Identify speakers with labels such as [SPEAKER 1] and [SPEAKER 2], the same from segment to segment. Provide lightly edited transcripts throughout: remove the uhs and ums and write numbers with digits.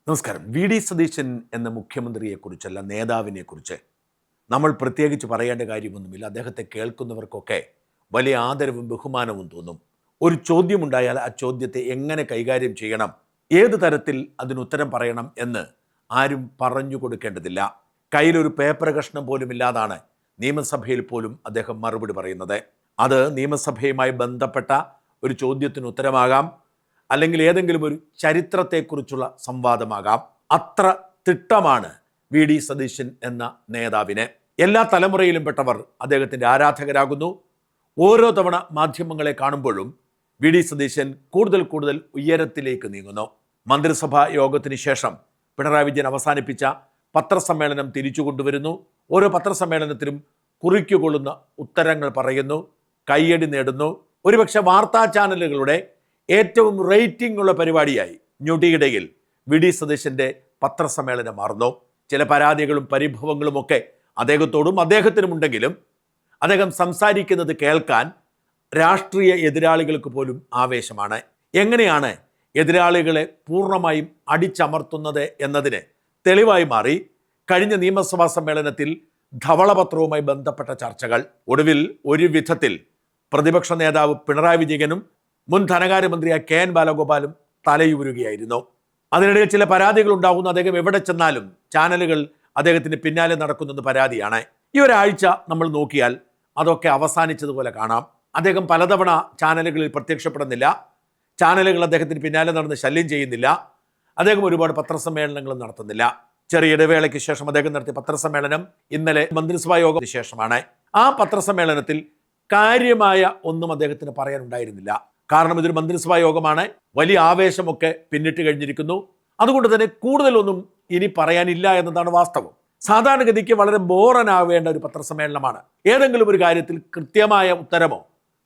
[SPEAKER 1] നമസ്കാരം. V D Satheesan എന്ന മുഖ്യമന്ത്രിയെക്കുറിച്ചല്ല, നേതാവിനെക്കുറിച്ച് നമ്മൾ പ്രത്യേകിച്ച് പറയേണ്ട കാര്യമൊന്നുമില്ല. അദ്ദേഹത്തെ കേൾക്കുന്നവർക്കൊക്കെ വലിയ ആദരവും ബഹുമാനവും തോന്നും. ഒരു ചോദ്യമുണ്ടായാൽ ആ ചോദ്യത്തെ എങ്ങനെ കൈകാര്യം ചെയ്യണം, ഏത് തരത്തിൽ അതിനുത്തരം പറയണം എന്ന് ആരും പറഞ്ഞു കൊടുക്കേണ്ടതില്ല. കയ്യിലൊരു പേപ്പർ കഷ്ണം പോലും ഇല്ലാതാണ് നിയമസഭയിൽ പോലും അദ്ദേഹം മറുപടി പറയുന്നത്. അത് നിയമസഭയുമായി ബന്ധപ്പെട്ട ഒരു ചോദ്യത്തിന് ഉത്തരമാകാം, അല്ലെങ്കിൽ ഏതെങ്കിലും ഒരു ചരിത്രത്തെക്കുറിച്ചുള്ള സംവാദമാകാം. അത്ര തിട്ടമാണ് വി ഡി സതീശൻ എന്ന നേതാവിന്. എല്ലാ തലമുറയിലും പെട്ടവർ അദ്ദേഹത്തിൻ്റെ ആരാധകരാകുന്നു. ഓരോ തവണ മാധ്യമങ്ങളെ കാണുമ്പോഴും വി ഡി സതീശൻ കൂടുതൽ കൂടുതൽ ഉയരത്തിലേക്ക് നീങ്ങുന്നു. മന്ത്രിസഭാ യോഗത്തിന് ശേഷം പിണറായി വിജയൻ അവസാനിപ്പിച്ച പത്രസമ്മേളനം തിരിച്ചു കൊണ്ടുവരുന്നു. ഓരോ പത്രസമ്മേളനത്തിലും കുറിക്കുകൊള്ളുന്ന ഉത്തരങ്ങൾ പറയുന്നു, കയ്യടി നേടുന്നു. ഒരുപക്ഷെ വാർത്താ ചാനലുകളുടെ ഏറ്റവും റേറ്റിംഗ് ഉള്ള പരിപാടിയായി ഞൊടിയിടയിൽ വി ഡി സതീശൻ്റെ പത്രസമ്മേളനം മാറുന്നു. ചില പരാതികളും പരിഭവങ്ങളുമൊക്കെ അദ്ദേഹത്തോടും അദ്ദേഹത്തിനുമുണ്ടെങ്കിലും അദ്ദേഹം സംസാരിക്കുന്നത് കേൾക്കാൻ രാഷ്ട്രീയ എതിരാളികൾക്ക് പോലും ആവേശമാണ്. എങ്ങനെയാണ് എതിരാളികളെ പൂർണ്ണമായും അടിച്ചമർത്തുന്നത് എന്നതിന് തെളിവായി മാറി കഴിഞ്ഞ നിയമസഭാ സമ്മേളനത്തിൽ ധവളപത്രവുമായി ബന്ധപ്പെട്ട ചർച്ചകൾ. ഒടുവിൽ ഒരു വിധത്തിൽ പ്രതിപക്ഷ നേതാവ് പിണറായി വിജയനും മുൻ ധനകാര്യമന്ത്രിയായ കെ എൻ ബാലഗോപാലും തലയുരുകയായിരുന്നു. അതിനിടയിൽ ചില പരാതികൾ ഉണ്ടാകുന്നു. അദ്ദേഹം എവിടെ ചെന്നാലും ചാനലുകൾ അദ്ദേഹത്തിന് പിന്നാലെ നടക്കുന്നെന്ന് പരാതിയാണ്. ഈ ഒരാഴ്ച നമ്മൾ നോക്കിയാൽ അതൊക്കെ അവസാനിച്ചതുപോലെ കാണാം. അദ്ദേഹം പലതവണ ചാനലുകളിൽ പ്രത്യക്ഷപ്പെടുന്നില്ല. ചാനലുകൾ അദ്ദേഹത്തിന് പിന്നാലെ നടന്ന് ശല്യം ചെയ്യുന്നില്ല. അദ്ദേഹം ഒരുപാട് പത്രസമ്മേളനങ്ങളും നടത്തുന്നില്ല. ചെറിയ ഇടവേളയ്ക്ക് ശേഷം അദ്ദേഹം നടത്തിയ പത്രസമ്മേളനം ഇന്നലെ മന്ത്രിസഭാ യോഗത്തിന് ശേഷമാണ്. ആ പത്രസമ്മേളനത്തിൽ കാര്യമായ ഒന്നും അദ്ദേഹത്തിന് പറയാനുണ്ടായിരുന്നില്ല. കാരണം ഇതൊരു മന്ത്രിസഭാ യോഗമാണ്. വലിയ ആവേശമൊക്കെ പിന്നിട്ട് കഴിഞ്ഞിരിക്കുന്നു. അതുകൊണ്ട് തന്നെ കൂടുതലൊന്നും ഇനി പറയാനില്ല എന്നതാണ് വാസ്തവം. സാധാരണഗതിക്ക് വളരെ ബോറനാവേണ്ട ഒരു പത്രസമ്മേളനമാണ്. ഏതെങ്കിലും ഒരു കാര്യത്തിൽ കൃത്യമായ ഉത്തരമോ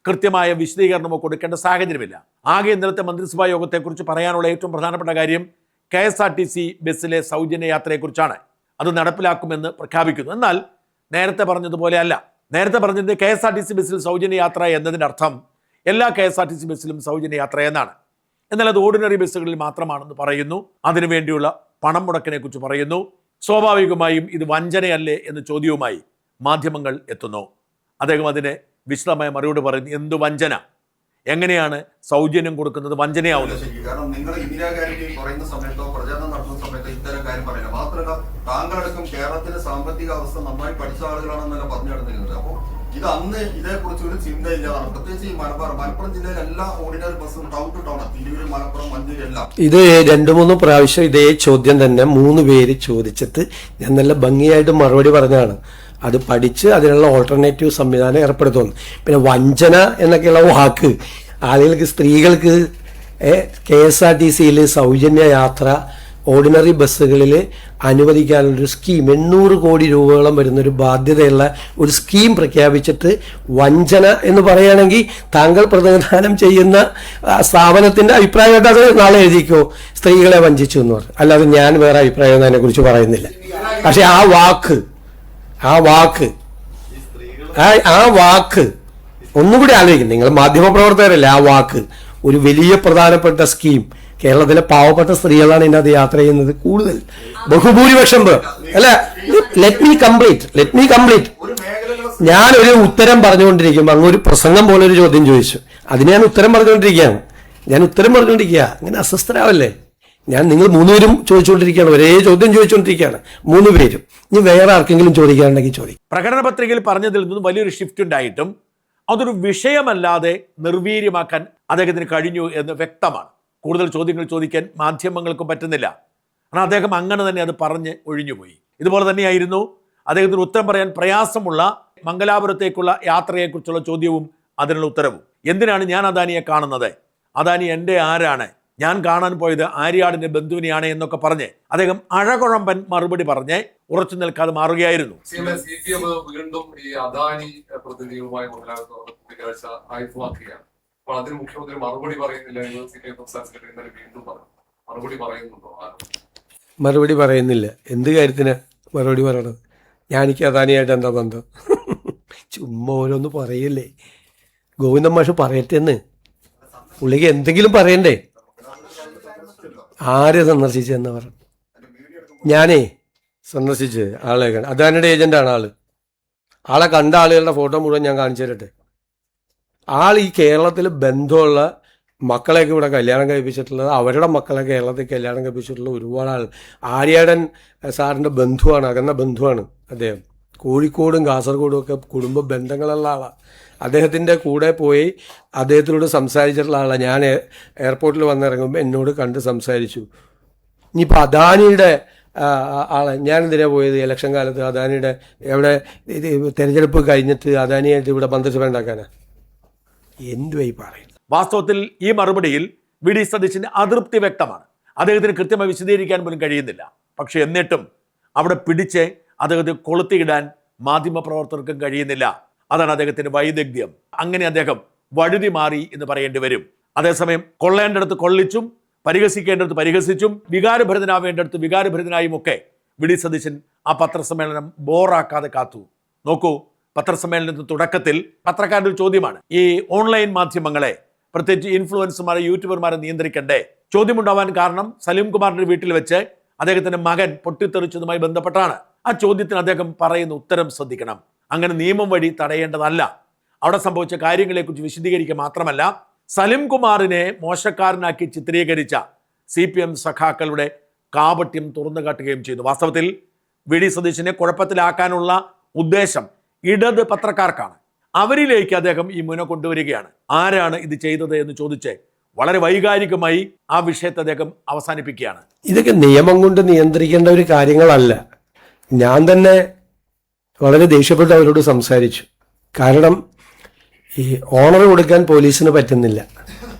[SPEAKER 1] കൃത്യമായ വിശദീകരണമോ കൊടുക്കേണ്ട സാഹചര്യമില്ല. ആകെ ഇന്നലത്തെ മന്ത്രിസഭാ യോഗത്തെക്കുറിച്ച് പറയാനുള്ള ഏറ്റവും പ്രധാനപ്പെട്ട കാര്യം KSRTC ബസ്സിലെ സൗജന്യ യാത്രയെക്കുറിച്ചാണ്. അത് നടപ്പിലാക്കുമെന്ന് പ്രഖ്യാപിക്കുന്നു. എന്നാൽ നേരത്തെ പറഞ്ഞതുപോലെ അല്ല. നേരത്തെ പറഞ്ഞത് KSRTC ബസ്സിൽ സൗജന്യ യാത്ര എന്നതിനർത്ഥം എല്ലാ KSRTC ബസ്സിലും സൗജന്യ യാത്ര എന്നാണ്. എന്നാൽ അത് ഓർഡിനറി ബസ്സുകളിൽ മാത്രമാണെന്ന് പറയുന്നു. അതിനുവേണ്ടിയുള്ള പണം മുടക്കിനെ കുറിച്ച് പറയുന്നു. സ്വാഭാവികമായും ഇത് വഞ്ചനയല്ലേ എന്ന ചോദ്യവുമായി മാധ്യമങ്ങൾ എത്തുന്നു. അദ്ദേഹം അതിന് വിശദമായ മറുപടി പറയുന്നു. എന്ത് വഞ്ചന? എങ്ങനെയാണ് സൗജന്യം കൊടുക്കുന്നത് വഞ്ചനയാവുന്നത്?
[SPEAKER 2] കാരണം നിങ്ങൾ ഇന്ദിരാഗാന്ധി പറയുന്ന സമയത്തോ പ്രചാരണം നടത്തുന്ന സമയത്തോ ഇത്തരം കാര്യം പറയില്ല. മാത്രമല്ല താങ്കളടക്കം കേരളത്തിലെ സാമ്പത്തിക അവസ്ഥ നന്നായി പഠിച്ച ആളുകളാണെന്നല്ല പറഞ്ഞു നടന്നിരുന്നത്. അപ്പോൾ ഇത് അന്ന് ഇതേക്കുറിച്ച് ഒരു ചിന്തയില്ലാതാണ്. പ്രത്യേകിച്ച് ഈ മലപ്പുറം ജില്ലയിലെ എല്ലാ ഓർഡിനറി ബസ്സും town to town, Tirur, Malappuram, Manjeri എല്ലാം.
[SPEAKER 3] ഇത് 2-3 പ്രാവശ്യം ഇതേ ചോദ്യം തന്നെ 3 പേര് ചോദിച്ചിട്ട് ഞാൻ നല്ല ഭംഗിയായിട്ട് മറുപടി പറഞ്ഞതാണ്. അത് പഠിച്ച് അതിനുള്ള ഓൾട്ടർനേറ്റീവ് സംവിധാനം ഏർപ്പെടുത്തുന്നു. പിന്നെ വഞ്ചന എന്നൊക്കെയുള്ള വാക്ക് ആളുകൾക്ക്, സ്ത്രീകൾക്ക് KSRTCയിൽ സൗജന്യ യാത്ര ഓർഡിനറി ബസ്സുകളിൽ അനുവദിക്കാനുള്ളൊരു സ്കീം 800 കോടി രൂപയോളം വരുന്നൊരു ബാധ്യതയുള്ള ഒരു സ്കീം പ്രഖ്യാപിച്ചിട്ട് വഞ്ചന എന്ന് പറയുകയാണെങ്കിൽ താങ്കൾ പ്രതിനിധാനം ചെയ്യുന്ന സ്ഥാപനത്തിൻ്റെ അഭിപ്രായമായിട്ട് അത് നാളെ എഴുതിക്കോ, സ്ത്രീകളെ വഞ്ചിച്ചു എന്ന് പറഞ്ഞു. അല്ലാതെ ഞാൻ വേറെ അഭിപ്രായം അതിനെക്കുറിച്ച് പറയുന്നില്ല. പക്ഷെ ആ വാക്ക് ഒന്നുകൂടി ആലോചിക്കും. നിങ്ങൾ മാധ്യമപ്രവർത്തകരല്ലേ. ആ വാക്ക് ഒരു വലിയ പ്രധാനപ്പെട്ട സ്കീം. കേരളത്തിലെ പാവപ്പെട്ട സ്ത്രീകളാണ് ഇതിനകത്ത് യാത്ര ചെയ്യുന്നത് കൂടുതൽ, ബഹുഭൂരിപക്ഷം പേർ. അല്ല, ലെറ്റ് മീ കംപ്ലീറ്റ്. ഞാനൊരു ഉത്തരം പറഞ്ഞുകൊണ്ടിരിക്കുമ്പോൾ അങ്ങ് ഒരു പ്രസംഗം പോലെ ഒരു ചോദ്യം ചോദിച്ചു. അതിന് ഞാൻ ഉത്തരം പറഞ്ഞുകൊണ്ടിരിക്കുകയാണ്. അങ്ങനെ അസ്വസ്ഥരാവല്ലേ. നിങ്ങൾ 3 പേരും ചോദിച്ചുകൊണ്ടിരിക്കുകയാണ്, ഒരേ ചോദ്യം ചോദിച്ചുകൊണ്ടിരിക്കുകയാണ് 3 പേരും. ഇനി വേറെ ആർക്കെങ്കിലും ചോദിക്കാനുണ്ടെങ്കിൽ ചോദിക്കും.
[SPEAKER 1] പ്രകടന പത്രികയിൽ പറഞ്ഞതിൽ നിന്നും വലിയൊരു ഷിഫ്റ്റ് ഉണ്ടായിട്ടും അതൊരു വിഷയമല്ലാതെ നിർവീര്യമാക്കാൻ അദ്ദേഹത്തിന് കഴിഞ്ഞു എന്ന് വ്യക്തമാണ്. കൂടുതൽ ചോദ്യങ്ങൾ ചോദിക്കാൻ മാധ്യമങ്ങൾക്കും പറ്റുന്നില്ല. കാരണം അദ്ദേഹം അങ്ങനെ തന്നെ അത് പറഞ്ഞ് ഒഴിഞ്ഞുപോയി. ഇതുപോലെ തന്നെയായിരുന്നു അദ്ദേഹത്തിന് ഉത്തരം പറയാൻ പ്രയാസമുള്ള മംഗലാപുരത്തേക്കുള്ള യാത്രയെക്കുറിച്ചുള്ള ചോദ്യവും അതിനുള്ള ഉത്തരവും. എന്തിനാണ് ഞാൻ അദാനിയെ കാണുന്നത്? അദാനി എൻ്റെ ആരാണ്? ഞാൻ കാണാൻ പോയത് ആര്യാടിന്റെ ബന്ധുവിനെയാണ് എന്നൊക്കെ പറഞ്ഞ് അദ്ദേഹം അഴകുഴമ്പൻ മറുപടി പറഞ്ഞ് ഉറച്ചു നിൽക്കാതെ മാറുകയായിരുന്നു.
[SPEAKER 4] വീണ്ടും ഈ അദാനി പ്രതിനിധിയുമായി കൂടിക്കാഴ്ച ആയുധമാക്കുകയാണ്. അപ്പോൾ അതിന് മുഖ്യമന്ത്രി മറുപടി പറയുന്നില്ല എന്ന് CPM സംസ്ഥാന സെക്രട്ടറി ഇന്നലെ വീണ്ടും പറഞ്ഞു.
[SPEAKER 3] മറുപടി പറയുന്നില്ല. എന്ത് കാര്യത്തിന് മറുപടി പറയണത്? ഞാനിക്ക് അദാനിയായിട്ട് എന്താ ബന്ധം? ചുമ്മാ ഓരോന്ന് പറയല്ലേ. ഗോവിന്ദൻ മാഷ് പറയട്ടെന്ന്. പുള്ളിക്ക് എന്തെങ്കിലും പറയണ്ടേ? ആരെ സന്ദർശിച്ചെന്ന് പറഞ്ഞു. ഞാനേ സന്ദർശിച്ച് ആളെ അദാനിയുടെ ഏജന്റാണ് ആളെ കണ്ട ആളുകളുടെ ഫോട്ടോ മുഴുവൻ ഞാൻ കാണിച്ചു തരട്ടെ. ആൾ ഈ കേരളത്തിൽ ബന്ധമുള്ള മക്കളെയൊക്കെ ഇവിടെ കല്യാണം കഴിപ്പിച്ചിട്ടുള്ളത്, അവരുടെ മക്കളെ കേരളത്തിൽ കല്യാണം കഴിപ്പിച്ചിട്ടുള്ള ഒരുപാട് ആൾ. ആര്യാടൻ സാറിൻ്റെ ബന്ധുവാണ്, അകന്ന ബന്ധുവാണ് അദ്ദേഹം. കോഴിക്കോടും കാസർഗോഡും ഒക്കെ കുടുംബ ബന്ധങ്ങളുള്ള ആളാണ്. അദ്ദേഹത്തിൻ്റെ കൂടെ പോയി അദ്ദേഹത്തിനോട് സംസാരിച്ചിട്ടുള്ള ആളാണ്. ഞാൻ എയർപോർട്ടിൽ വന്നിറങ്ങുമ്പോൾ എന്നോട് കണ്ട് സംസാരിച്ചു. ഇനിയിപ്പോൾ അദാനിയുടെ ആളെ ഞാൻ എന്തിനാ പോയത് ഇലക്ഷൻ കാലത്ത് അദാനിയുടെ എവിടെ ഇത് തെരഞ്ഞെടുപ്പ് കഴിഞ്ഞിട്ട് അദാനിയായിട്ട് ഇവിടെ മന്ത്രിസഭ ഉണ്ടാക്കാനാ? എന്തുവായി പറയുന്നത്?
[SPEAKER 1] വാസ്തവത്തിൽ ഈ മറുപടിയിൽ വി ഡി സതീശന് അതൃപ്തി വ്യക്തമാണ്. അദ്ദേഹത്തിന് കൃത്യമായി വിശദീകരിക്കാൻ പോലും കഴിയുന്നില്ല. പക്ഷെ എന്നിട്ടും അവിടെ പിടിച്ച് അദ്ദേഹത്തെ കൊളുത്തിയിടാൻ മാധ്യമപ്രവർത്തകർക്കും കഴിയുന്നില്ല. അതാണ് അദ്ദേഹത്തിന്റെ വൈദഗ്ധ്യം. അങ്ങനെ അദ്ദേഹം വഴുതി മാറി എന്ന് പറയേണ്ടി വരും. അതേസമയം കൊള്ളേണ്ടടുത്ത് കൊള്ളിച്ചും പരിഹസിക്കേണ്ടടുത്ത് പരിഹസിച്ചും വികാരഭരിതനാവേണ്ടടുത്ത് വികാരഭരിതനായും ഒക്കെ വി ഡി സതീശൻ ആ പത്രസമ്മേളനം ബോറാക്കാതെ കാത്തു. നോക്കൂ, പത്രസമ്മേളനത്തിന്റെ തുടക്കത്തിൽ പത്രക്കാരുടെ ഒരു ചോദ്യമാണ്, ഈ ഓൺലൈൻ മാധ്യമങ്ങളെ പ്രത്യേകിച്ച് ഇൻഫ്ലുവൻസർമാരെ യൂട്യൂബർമാരെ നിയന്ത്രിക്കണ്ടേ? ചോദ്യമുണ്ടാവാൻ കാരണം സലീം കുമാറിന്റെ വീട്ടിൽ വെച്ച് അദ്ദേഹത്തിന്റെ മകൻ പൊട്ടിത്തെറിച്ചതുമായി ബന്ധപ്പെട്ടാണ്. ആ ചോദ്യത്തിന് അദ്ദേഹം പറയുന്ന ഉത്തരം ശ്രദ്ധിക്കണം. അങ്ങനെ നിയമം വഴി തടയേണ്ടതല്ല. അവിടെ സംഭവിച്ച കാര്യങ്ങളെക്കുറിച്ച് വിശദീകരിക്കുക മാത്രമല്ല, സലിം കുമാറിനെ മോശക്കാരനാക്കി ചിത്രീകരിച്ച CPM സഖാക്കളുടെ കാപട്യം തുറന്നു കാട്ടുകയും ചെയ്തു. വാസ്തവത്തിൽ വി ഡി സതീശനെ കുഴപ്പത്തിലാക്കാനുള്ള ഉദ്ദേശം ഇടത് പത്രക്കാർക്കാണ്. അവരിലേക്ക് അദ്ദേഹം ഈ മുന കൊണ്ടുവരികയാണ്. ആരാണ് ഇത് ചെയ്തത് എന്ന് ചോദിച്ച് വളരെ വൈകാരികമായി ആ വിഷയത്തെ അദ്ദേഹം അവസാനിപ്പിക്കുകയാണ്.
[SPEAKER 3] ഇതൊക്കെ നിയമം കൊണ്ട് നിയന്ത്രിക്കേണ്ട ഒരു കാര്യങ്ങളല്ല. ഞാൻ തന്നെ വളരെ ദേഷ്യപ്പെട്ട് അവരോട് സംസാരിച്ചു. കാരണം ഈ ഓണർ കൊടുക്കാൻ പോലീസിന് പറ്റുന്നില്ല,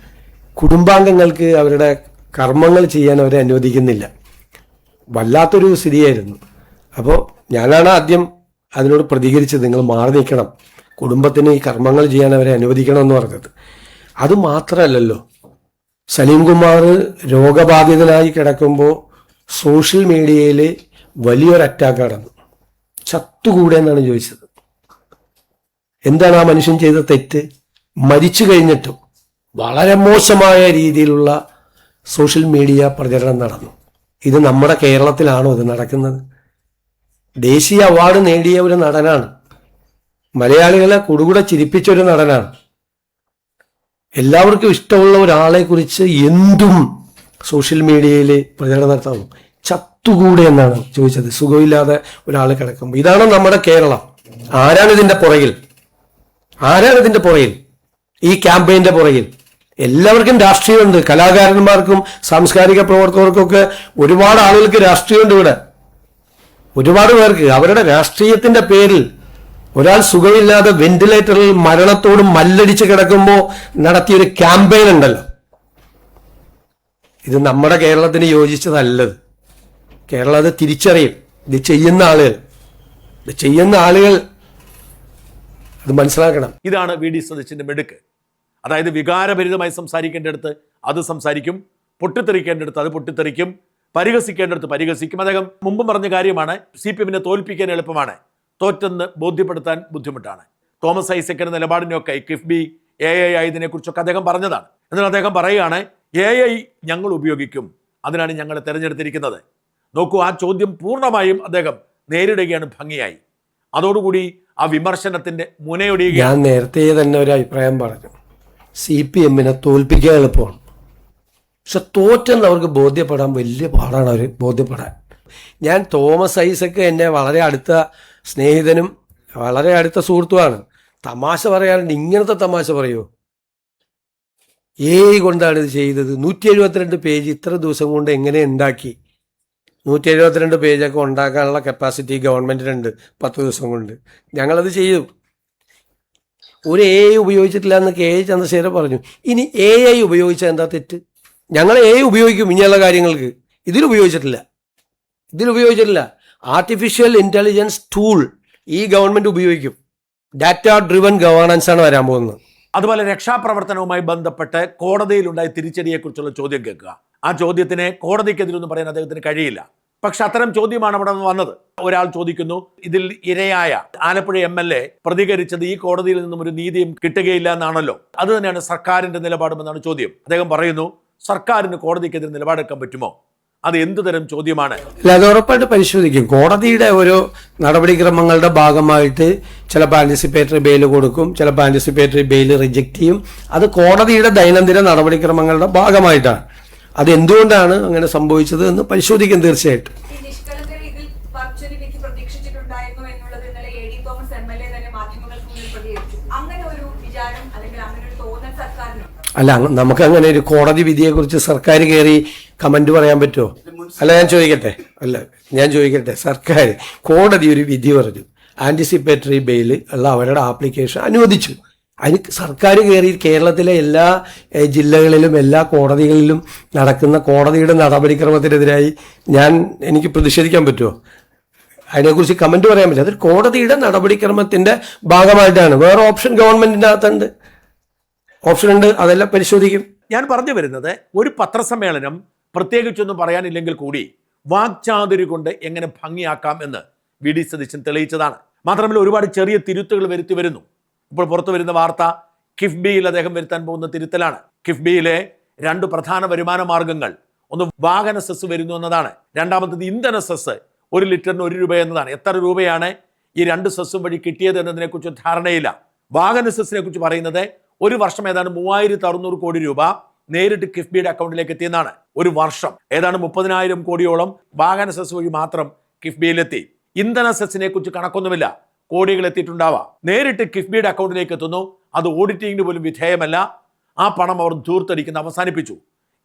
[SPEAKER 3] കുടുംബാംഗങ്ങൾക്ക് അവരുടെ കർമ്മങ്ങൾ ചെയ്യാൻ അവരെ അനുവദിക്കുന്നില്ല. വല്ലാത്തൊരു സ്ഥിതിയായിരുന്നു. അപ്പോൾ ഞാനാണ് ആദ്യം അതിനോട് പ്രതികരിച്ചത്, നിങ്ങൾ മാറി നിൽക്കണം, കുടുംബത്തിന് ഈ കർമ്മങ്ങൾ ചെയ്യാൻ അവരെ അനുവദിക്കണം എന്ന് പറഞ്ഞത്. അതുമാത്രമല്ലല്ലോ, സലീം കുമാർ രോഗബാധിതനായി കിടക്കുമ്പോൾ സോഷ്യൽ മീഡിയയിൽ വലിയൊരു അറ്റാക്ക് നടന്നു. ചത്തുകൂടെ എന്നാണ് ചോദിച്ചത്. എന്താണ് ആ മനുഷ്യൻ ചെയ്ത തെറ്റ്? മരിച്ചു കഴിഞ്ഞിട്ടും വളരെ മോശമായ രീതിയിലുള്ള സോഷ്യൽ മീഡിയ പ്രചരണം നടന്നു. ഇത് നമ്മുടെ കേരളത്തിലാണോ ഇത് നടക്കുന്നത്? ദേശീയ അവാർഡ് നേടിയ ഒരു നടനാണ്, മലയാളികളെ കുടുകൂടെ ചിരിപ്പിച്ച ഒരു നടനാണ്. എല്ലാവർക്കും ഇഷ്ടമുള്ള ഒരാളെ കുറിച്ച് എന്തും സോഷ്യൽ മീഡിയയിൽ പ്രചരണം നടത്താമോ? ചത്തുകൂടെ എന്നാണ് ചോദിച്ചത്. സുഖമില്ലാതെ ഒരാൾ കിടക്കുമ്പോൾ. ഇതാണ് നമ്മുടെ കേരളം. ആരാണ് ഇതിന്റെ പുറകിൽ? ഈ ക്യാമ്പയിന്റെ പുറകിൽ? എല്ലാവർക്കും രാഷ്ട്രീയമുണ്ട്. കലാകാരന്മാർക്കും സാംസ്കാരിക പ്രവർത്തകർക്കൊക്കെ ഒരുപാട് ആളുകൾക്ക് രാഷ്ട്രീയമുണ്ട് ഇവിടെ. ഒരുപാട് പേർക്ക് അവരുടെ രാഷ്ട്രീയത്തിന്റെ പേരിൽ ഒരാൾ സുഖമില്ലാതെ വെന്റിലേറ്ററിൽ മരണത്തോട് മല്ലടിച്ച് കിടക്കുമ്പോൾ നടത്തിയൊരു ക്യാമ്പയിൻ ഉണ്ടല്ലോ, ഇത് നമ്മുടെ കേരളത്തിന് യോജിച്ചതല്ലത്. കേരളം അത് തിരിച്ചറിയും. ഇത് ചെയ്യുന്ന ആളുകൾ അത് മനസ്സിലാക്കണം.
[SPEAKER 1] ഇതാണ് വി ഡി സതീശന്റെ മിടുക്ക്. അതായത് വികാരഭരിതമായി സംസാരിക്കേണ്ടടുത്ത് അത് സംസാരിക്കും, പൊട്ടിത്തെറിക്കേണ്ടടുത്ത് അത് പൊട്ടിത്തെറിക്കും, പരിഹസിക്കേണ്ടടുത്ത് പരിഹസിക്കും. അദ്ദേഹം മുമ്പ് പറഞ്ഞ കാര്യമാണ്, CPM തോൽപ്പിക്കാൻ എളുപ്പമാണ്, തോറ്റെന്ന് ബോധ്യപ്പെടുത്താൻ ബുദ്ധിമുട്ടാണ്. തോമസ് ഐസക്കിന്റെ നിലപാടിനൊക്കെ കിഫ്ബി AI ആയതിനെ കുറിച്ചൊക്കെ അദ്ദേഹം പറഞ്ഞതാണ്. എന്നാൽ അദ്ദേഹം പറയുകയാണ്, AI ഞങ്ങൾ ഉപയോഗിക്കും, അതിനാണ് ഞങ്ങളെ തെരഞ്ഞെടുത്തിരിക്കുന്നത്. നോക്കൂ, ആ ചോദ്യം പൂർണ്ണമായും അദ്ദേഹം നേരിടുകയാണ് ഭംഗിയായി. അതോടുകൂടി ആ വിമർശനത്തിന്റെ മുനയൊടിയുക.
[SPEAKER 3] ഞാൻ നേരത്തെ തന്നെ ഒരു അഭിപ്രായം പറഞ്ഞു, CPM തോൽപ്പിക്കാൻ എളുപ്പമാണ്, പക്ഷെ തോറ്റെന്ന് അവർക്ക് ബോധ്യപ്പെടാൻ വലിയ പാടാണ്. അവർ ബോധ്യപ്പെടാൻ. ഞാൻ തോമസ് ഐസക്ക് എന്നെ വളരെ അടുത്ത സ്നേഹിതനും വളരെ അടുത്ത സുഹൃത്തുമാണ്. തമാശ പറയാറുണ്ട്. ഇങ്ങനത്തെ തമാശ പറയുമോ? കൊണ്ടാണ് ഇത് ചെയ്തത്. 172 പേജ് ഇത്ര ദിവസം കൊണ്ട് എങ്ങനെ ഉണ്ടാക്കി? 172 പേജൊക്കെ ഉണ്ടാക്കാനുള്ള കപ്പാസിറ്റി ഗവൺമെന്റിനുണ്ട് 10 ദിവസം കൊണ്ട്. ഞങ്ങളത് ചെയ്തു. ഒരു ഉപയോഗിച്ചിട്ടില്ല എന്ന് KA ചന്ദ്രശേഖരൻ പറഞ്ഞു. ഇനി AI ഉപയോഗിച്ചാൽ എന്താ തെറ്റ്? ഞങ്ങൾ AI ഉപയോഗിക്കും ഇനിയുള്ള കാര്യങ്ങൾക്ക്. ഇതിലുപയോഗിച്ചിട്ടില്ല. ആർട്ടിഫിഷ്യൽ ഇന്റലിജൻസ് ടൂൾ ഈ ഗവൺമെന്റ് ഉപയോഗിക്കും. ഡാറ്റ ഡ്രിവൻ ഗവേണൻസ് ആണ് വരാൻ പോകുന്നത്.
[SPEAKER 1] അതുപോലെ രക്ഷാപ്രവർത്തനവുമായി ബന്ധപ്പെട്ട് കോടതിയിലുണ്ടായ തിരിച്ചടിയെക്കുറിച്ചുള്ള ചോദ്യം കേൾക്കുക. ആ ചോദ്യത്തിന് കോടതിക്കെതിരൊന്നും പറയാൻ അദ്ദേഹത്തിന് കഴിയില്ല. പക്ഷെ അത്തരം ചോദ്യമാണ് അവിടെ വന്നത്. ഒരാൾ ചോദിക്കുന്നു, ഇതിൽ ഇരയായ ആലപ്പുഴ MLA പ്രതികരിച്ചത് ഈ കോടതിയിൽ നിന്നും ഒരു നീതിയും കിട്ടുകയില്ല എന്നാണല്ലോ, അത് തന്നെയാണ് സർക്കാരിന്റെ നിലപാടുമെന്നാണ് ചോദ്യം. അദ്ദേഹം പറയുന്നു, സർക്കാരിന് കോടതിക്കെതിരെ നിലപാടെടുക്കാൻ പറ്റുമോ? അത് എന്തു തരം ചോദ്യമാണ്?
[SPEAKER 3] അല്ല, അത് ഉറപ്പായിട്ട് പരിശോധിക്കും. കോടതിയുടെ ഓരോ നടപടിക്രമങ്ങളുടെ ഭാഗമായിട്ട് ചിലപ്പോൾ ആന്റിസിപ്പേറ്ററി ബെയിൽ കൊടുക്കും, ചിലപ്പോൾ ആന്റിസിപ്പേറ്ററി ബെയിൽ റിജക്റ്റ് ചെയ്യും. അത് കോടതിയുടെ ദൈനംദിന നടപടിക്രമങ്ങളുടെ ഭാഗമായിട്ടാണ്. അത് എന്തുകൊണ്ടാണ് അങ്ങനെ സംഭവിച്ചത് എന്ന് പരിശോധിക്കും തീർച്ചയായിട്ടും. അല്ല, നമുക്ക് അങ്ങനെ ഒരു കോടതി വിധിയെക്കുറിച്ച് സർക്കാർ കയറി കമന്റ് പറയാൻ പറ്റുമോ? അല്ല, ഞാൻ ചോദിക്കട്ടെ, സർക്കാർ കോടതി ഒരു വിധി പറഞ്ഞു, ആന്റിസിപ്പേറ്ററി ബെയിൽ ഉള്ള അവരുടെ ആപ്ലിക്കേഷൻ അനുവദിച്ചു. അതിന് സർക്കാർ കയറി കേരളത്തിലെ എല്ലാ ജില്ലകളിലും എല്ലാ കോടതികളിലും നടക്കുന്ന കോടതിയുടെ നടപടിക്രമത്തിനെതിരായി എനിക്ക് പ്രതിഷേധിക്കാൻ പറ്റുമോ? അതിനെക്കുറിച്ച് കമന്റ് പറയാൻ പറ്റില്ല. അതൊരു കോടതിയുടെ നടപടിക്രമത്തിന്റെ ഭാഗമായിട്ടാണ്. വേറെ ഓപ്ഷൻ ഗവൺമെന്റിന്റെ അകത്തുണ്ട്, ഓപ്ഷൻ ഉണ്ട്, അതെല്ലാം പരിശോധിക്കും.
[SPEAKER 1] ഞാൻ പറഞ്ഞു വരുന്നത്, ഒരു പത്രസമ്മേളനം പ്രത്യേകിച്ചൊന്നും പറയാനില്ലെങ്കിൽ കൂടി വാക്ചാതുരി കൊണ്ട് എങ്ങനെ ഭംഗിയാക്കാം എന്ന് വി ഡി സതീശൻ തെളിയിച്ചതാണ്. മാത്രമല്ല, ഒരുപാട് ചെറിയ തിരുത്തുകൾ വരുത്തി വരുന്നു. ഇപ്പോൾ പുറത്തു വരുന്ന വാർത്ത കിഫ്ബിയിൽ അദ്ദേഹം വരുത്താൻ പോകുന്ന തിരുത്തലാണ്. കിഫ്ബിയിലെ 2 പ്രധാന വരുമാന മാർഗങ്ങൾ, ഒന്ന് വാഹന സെസ് വരുന്നു എന്നതാണ്, രണ്ടാമത്തത് ഇന്ധന സെസ് 1 ലിറ്ററിന് 1 രൂപ എന്നതാണ്. എത്ര രൂപയാണ് ഈ 2 സെസ്സും വഴി കിട്ടിയത് എന്നതിനെക്കുറിച്ച് ധാരണയില്ല. വാഹന സെസ്സിനെ കുറിച്ച് പറയുന്നത് ഒരു വർഷം ഏതാണ്ട് 3600 കോടി രൂപ നേരിട്ട് കിഫ്ബിയുടെ അക്കൗണ്ടിലേക്ക് എത്തിയെന്നാണ്. ഒരു വർഷം ഏതാണ്ട് 30,000 കോടിയോളം വാഹന സെസ് വഴി മാത്രം കിഫ്ബിയിലെത്തി. ഇന്ധന സെസ്സിനെ കുറിച്ച് കണക്കൊന്നുമില്ല, കോടികൾ എത്തിയിട്ടുണ്ടാവാം. നേരിട്ട് കിഫ്ബിയുടെ അക്കൗണ്ടിലേക്ക് എത്തുന്നു, അത് ഓഡിറ്റിങ്ങിന് പോലും വിധേയമല്ല. ആ പണം അവർ ധൂർത്തടിക്കുന്ന അവസാനിപ്പിച്ചു.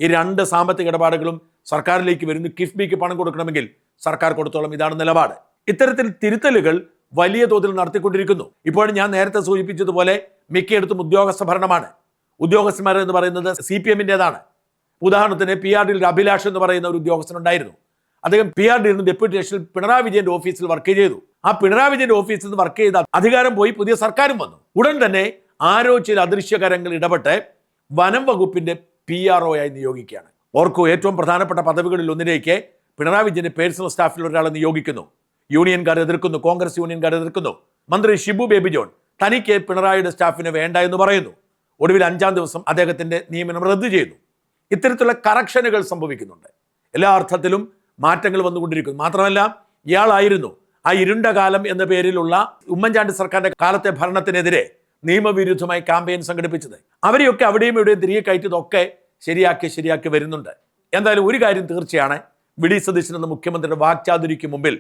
[SPEAKER 1] ഈ 2 സാമ്പത്തിക ഇടപാടുകളും സർക്കാരിലേക്ക് വരുന്നു. കിഫ്ബിക്ക് പണം കൊടുക്കണമെങ്കിൽ സർക്കാർ കൊടുത്തോളം, ഇതാണ് നിലപാട്. ഇത്തരത്തിൽ തിരുത്തലുകൾ വലിയ തോതിൽ നടത്തിക്കൊണ്ടിരിക്കുന്നു. ഇപ്പോഴും ഞാൻ നേരത്തെ സൂചിപ്പിച്ചതുപോലെ മിക്കയിടത്തും ഉദ്യോഗസ്ഥ ഭരണമാണ്. ഉദ്യോഗസ്ഥന്മാർ എന്ന് പറയുന്നത് CPM-ൻ്റെതാണ്. ഉദാഹരണത്തിന് PRD-യിൽ അഭിലാഷ് എന്ന് പറയുന്ന ഒരു ഉദ്യോഗസ്ഥനുണ്ടായിരുന്നു. അദ്ദേഹം PRD-യിൽ നിന്ന് ഡെപ്യൂട്ടേഷനിൽ പിണറായി വിജയന്റെ ഓഫീസിൽ വർക്ക് ചെയ്തു. ആ പിണറായി വിജയന്റെ ഓഫീസിൽ നിന്ന് വർക്ക് ചെയ്ത അധികാരം പോയി, പുതിയ സർക്കാരും വന്നു. ഉടൻ തന്നെ ആരോ ചില അദൃശ്യകരങ്ങൾ ഇടപെട്ട് വനം വകുപ്പിന്റെ PRO ആയി നിയോഗിക്കുകയാണ്. ഓർക്കൂ, ഏറ്റവും പ്രധാനപ്പെട്ട പദവികളിൽ ഒന്നിലേക്ക് പിണറായി വിജയന്റെ പേഴ്സണൽ സ്റ്റാഫിൽ ഒരാളെ നിയോഗിക്കുന്നു. യൂണിയൻകാർ എതിർക്കുന്നു, കോൺഗ്രസ് യൂണിയൻകാർ എതിർക്കുന്നു. മന്ത്രി ഷിബു ബേബി ജോൺ തനിക്ക് പിണറായിയുടെ സ്റ്റാഫിന് വേണ്ട എന്ന് പറയുന്നു. ഒടുവിൽ 5-ാം ദിവസം അദ്ദേഹത്തിന്റെ നിയമനം റദ്ദു ചെയ്യുന്നു. ഇത്തരത്തിലുള്ള കറക്ഷനുകൾ സംഭവിക്കുന്നുണ്ട്. എല്ലാ അർത്ഥത്തിലും മാറ്റങ്ങൾ വന്നുകൊണ്ടിരിക്കുന്നു. മാത്രമല്ല, ഇയാളായിരുന്നു ആ ഇരുണ്ട കാലം എന്ന പേരിലുള്ള ഉമ്മൻചാണ്ടി സർക്കാരിന്റെ കാലത്തെ ഭരണത്തിനെതിരെ നിയമവിരുദ്ധമായി ക്യാമ്പയിൻ സംഘടിപ്പിച്ചത്. അവരെയൊക്കെ അവിടെയും ഇവിടെയും തിരികെ കയറ്റിയതൊക്കെ ശരിയാക്കി വരുന്നുണ്ട്. എന്തായാലും ഒരു കാര്യം തീർച്ചയാണ്, വി ഡി സതീശൻ എന്ന മുഖ്യമന്ത്രിയുടെ വാക്ചാതുരിക്ക് മുമ്പിൽ,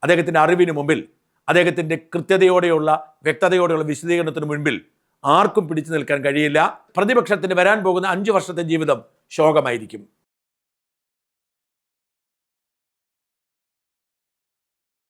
[SPEAKER 1] അദ്ദേഹത്തിന്റെ അറിവിന് മുമ്പിൽ, അദ്ദേഹത്തിന്റെ കൃത്യതയോടെയുള്ള വ്യക്തതയോടെയുള്ള വിശദീകരണത്തിന് മുൻപിൽ ആർക്കും പിടിച്ചു നിൽക്കാൻ കഴിയില്ല. പ്രതിപക്ഷത്തിന് വരാൻ പോകുന്ന 5 വർഷത്തെ ജീവിതം ശോകമായിരിക്കും.